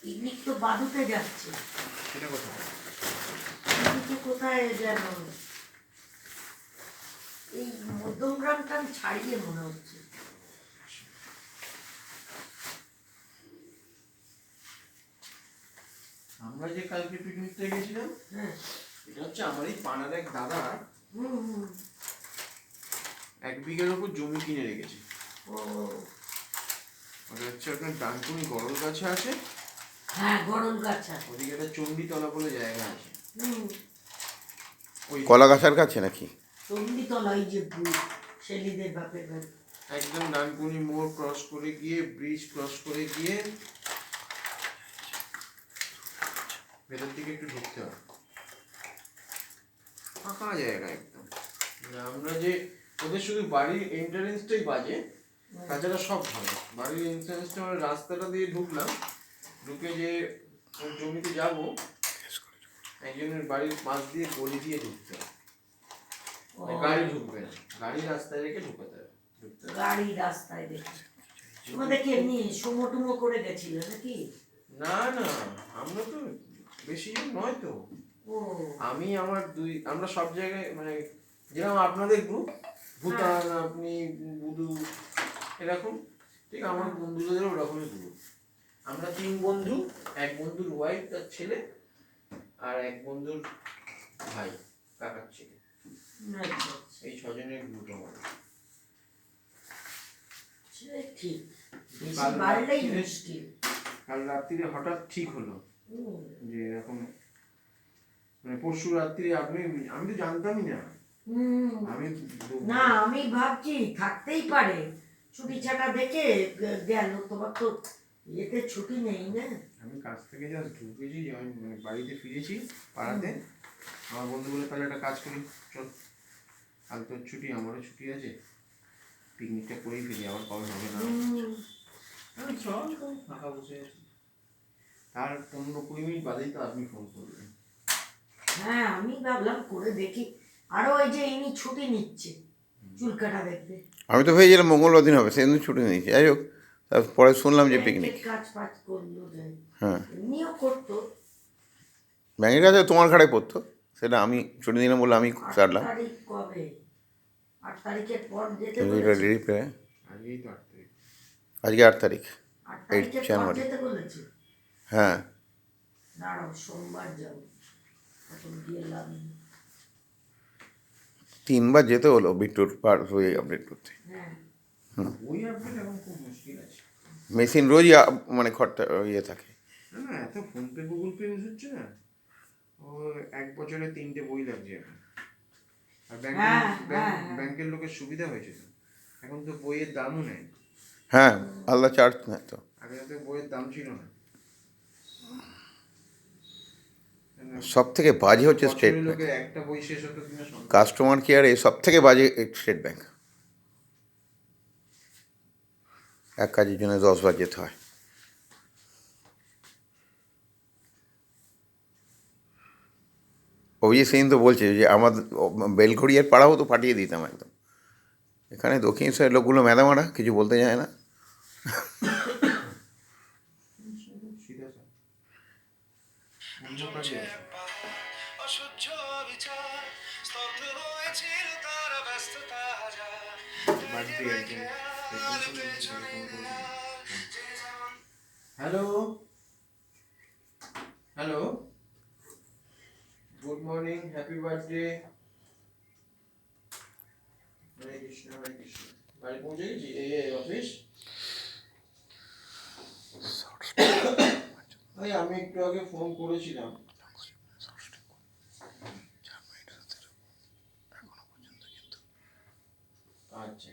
Picnic তো বাদুতে যাচ্ছে। সেটা কোথায়? পিকনিকে কোথায় যেন এই মধ্যমগ্রামটা ছাড়িয়ে মনে হচ্ছে। আমরা যে কালকে পিকনিকতে গেছিলাম, হ্যাঁ, এটা হচ্ছে আমার এই পাড়ার এক দাদা হুম। 1 বিঘের উপর জমি কিনে রেখেছে। ও ওটা হচ্ছে আপনার ডানকুনি গরল গাছে আছে, হ্যাঁ, গরল গাছা। ওদিকে একটা চণ্ডীতলা বলে জায়গা আছে। হুম, ওই কলা গাছের কাছে নাকি? চণ্ডীতলা, ওই যে শেলিদের বাপের বাড়ি। একদম ডানকুনি মোড় ক্রস করে গিয়ে, ব্রিজ ক্রস করে গিয়ে ভেতর দিকে একটু ঢুকতে হবে, ফাঁকা জায়গা একদম। মানে আমরা যে ওদের শুধু বাড়ির এন্ট্রান্সটাই বাজে, তাছাড়া সব ভালো। বাড়ির এন্ট্রান্সটা আমরা রাস্তাটা দিয়ে ঢুকলাম, ঢুকে যে ওই জমিতে যাব, একজনের বাড়ির পাশ দিয়ে গলি দিয়ে ঢুকতে হবে। মানে গাড়ি ঢুকবে না, গাড়ি রাস্তায় রেখে ঢুকাতে হবে। গাড়ি রাস্তায় দেখে তোমাদেরকে এমনি সমটুমো করে গেছিল নাকি? না না, আমরা তো বেশি জন নয় তো। ও আমি আমার আমরা সব জায়গায় মানে যেরকম আপনাদের গ্রুপ, ভুটান, আপনি, বুধু, এরকম ঠিক আমার বন্ধুদের ওরকমই গ্রুপ। আমরা 3 বন্ধু, এক বন্ধুর ওয়াইফ, তার ছেলে, আর এক বন্ধুর ভাই, কাকার ছেলে, আচ্ছা, এই 6 জনের গ্রুপ আমাদের। সে ঠিক, বেশি কাল বাড়লেই রাত্রিরে- মুশকিল। কাল রাত্রিরে হঠাৎ ঠিক হলো হুম। যে এরকম, মানে পরশু রাত্রি আমি তো জানতামই না। হুম। আমি না, আমি ভাবছি থাকতেই পারে, ছুটি ছাটা দেখে গেল। তোমার তো এতে ছুটি নেই না। আমি কাজ থেকে জাস্ট ঢুকেছি, আমি মানে বাড়িতে ফিরেছি পাড়াতে। আমার বন্ধু বলে তাহলে একটা কাজ করি, চল কাল তোর ছুটি, আমারও ছুটি আছে, পিকনিকটা করেই ফেলি, আবার কবে হবে না। আমি চল তাই ফাঁকা বসে আছি। তার 15-20 মিনিট বাদেই তো আপনি ফোন করলেন। হ্যাঁ, আমি ভাবলাম করে দেখি। আরো ওই যে ইনি ছুটি নিচ্ছে চুল কাটা দেখবে। আমি তো ভেবেছিলাম মঙ্গলবার দিন হবে, সেদিন ছুটি নিয়েছি। যাই হোক, তারপরে শুনলাম যে পিকনিক। ব্যাংকের কাজ ফাজ করলো যায়, হ্যাঁ, এমনিও করতো। ব্যাংকের কাছে তোমার ঘাড়ে পড়তো, সেটা আমি ছুটি দিলাম বলে আমি 8 ছাড়লাম। তারিখ কবে? 8 তারিখের পর যেতে কিন্তু এটা বলেছে। রিলিফ পেয়ে আগেই তো 8 তারিখ। আজকে 8 তারিখ, 8 8 তারিখের পর জানুয়ারি। যেতে বলেছে। হ্যাঁ, দাঁড়াও, সোমবার যাবো, এখন গিয়ে লাভ নেই। 3বার যেতে হলো বিট্টুর পার হয়ে আপডেট করতে। হ্যাঁ, ওই আপডেট এখন খুব মুশকিল আছে। মেশিন রোজই মানে খরটা ইয়ে থাকে। না না, এত ফোনপে গুগল পে ইউজ হচ্ছে না, ও 1 বছরে 3টে বই লাগছে এখন। আর হ্যাঁ, হ্যাঁ। ব্যাংকের লোকের সুবিধা হয়েছে তো, এখন তো বইয়ের দামও নেয়। হ্যাঁ, আলাদা চার্জ না তো। আগে তো বইয়ের দাম ছিল না। সব থেকে বাজে হচ্ছে স্টেট বছরে ব্যাংক। লোকের একটা বই শেষ হতো কিনা সন্দেহ। কাস্টমার কেয়ারে সব থেকে বাজে স্টেট ব্যাংক। এক কাজের জন্য 10বার যেতে হয়। অভিজিৎ সেদিন তো বলছে যে আমাদের বেলঘড়িয়ার পাড়াও তো ফাটিয়ে দিতাম একদম। এখানে দক্ষিণ সাইডের লোকগুলো ম্যাদামারা, কিছু বলতে যায় না। সিধা সাপ। অন্য কাজে আছে। অসহ্য বিচার স্তব্ধ হয়েছিল তার ব্যস্ততা হাজার বার্থডে একজন hello hello, good morning, happy birthday. Hare Krishna Hare Krishna. বাড়ি পৌঁছে গেছি, অফিস। আমি একটু আগে ফোন করেছিলাম। আচ্ছা।